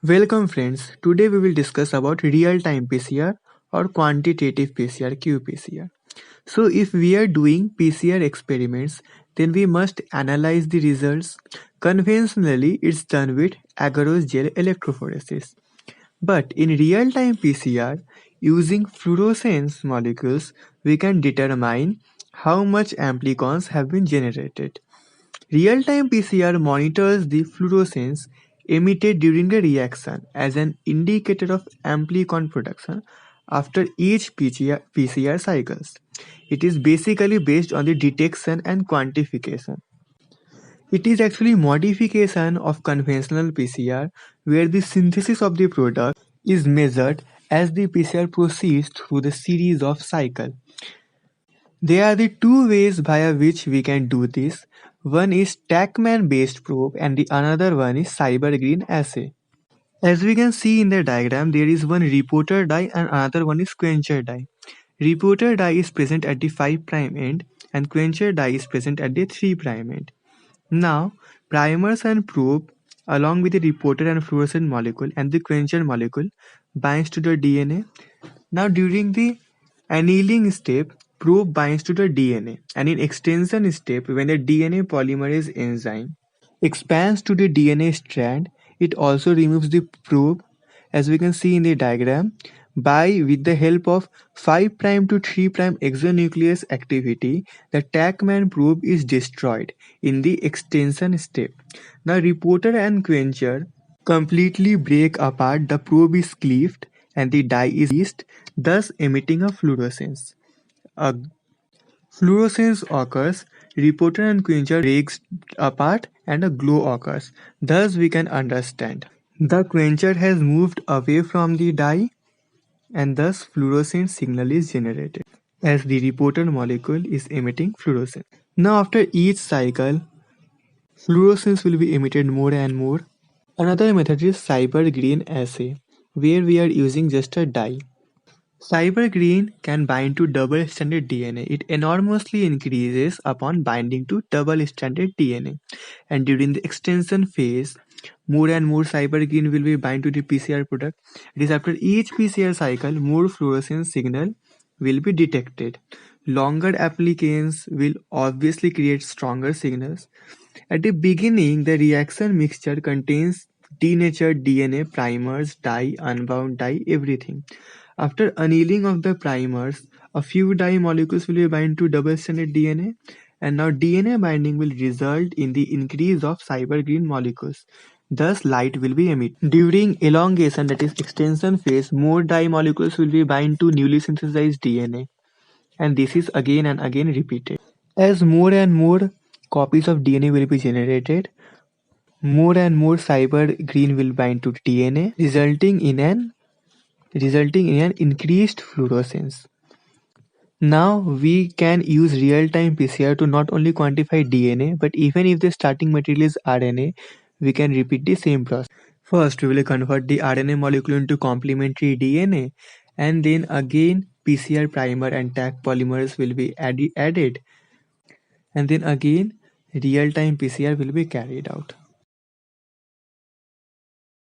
Welcome friends. Today we will discuss about real-time PCR or quantitative PCR qPCR. So if we are doing PCR experiments, then we must analyze the results. Conventionally, it's done with agarose gel electrophoresis. But in real-time PCR, using fluorescence molecules, we can determine how much amplicons have been generated. Real-time PCR monitors the fluorescence emitted during a reaction as an indicator of amplicon production after each PCR cycles. It is basically based on the detection and quantification. It is actually modification of conventional PCR where the synthesis of the product is measured as the PCR proceeds through the series of cycles. There are the two ways via which we can do this. One is TaqMan based probe and the another one is CyberGreen assay. As we can see in the diagram, there is one reporter dye and another one is quencher dye. Reporter dye is present at the 5' end and quencher dye is present at the 3' end. Now, primers and probe along with the reporter and fluorescent molecule and the quencher molecule binds to the DNA. Now during the annealing step, probe binds to the DNA, and in extension step, when the DNA polymerase enzyme expands to the DNA strand, it also removes the probe, as we can see in the diagram, by with the help of 5' to 3' exonuclease activity, the TaqMan probe is destroyed in the extension step. Now reporter and quencher completely break apart, the probe is cleaved and the dye is released, thus emitting a fluorescence. A fluorescence occurs, reporter and quencher breaks apart and a glow occurs. Thus we can understand. The quencher has moved away from the dye and thus fluorescent signal is generated as the reporter molecule is emitting fluorescence. Now after each cycle, fluorescence will be emitted more and more. Another method is CyberGreen assay, where we are using just a dye. CyberGreen can bind to double-stranded DNA. It enormously increases upon binding to double-stranded DNA. And during the extension phase, more and more CyberGreen will be bind to the PCR product. It is after each PCR cycle, more fluorescence signal will be detected. Longer applications will obviously create stronger signals. At the beginning, the reaction mixture contains denatured DNA, primers, dye, unbound dye, everything. After annealing of the primers, a few dye molecules will be bind to double-stranded DNA, and now DNA binding will result in the increase of CyberGreen molecules. Thus, light will be emitted. During elongation, that is extension phase, more dye molecules will be bind to newly synthesized DNA, and this is again and again repeated. As more and more copies of DNA will be generated, more and more CyberGreen will bind to DNA, resulting in an increased fluorescence. Now we can use real-time PCR to not only quantify DNA, but even if the starting material is RNA, we can repeat the same process. First, we will convert the RNA molecule into complementary DNA, and then again PCR primer and Taq polymers will be added, and then again real-time PCR will be carried out.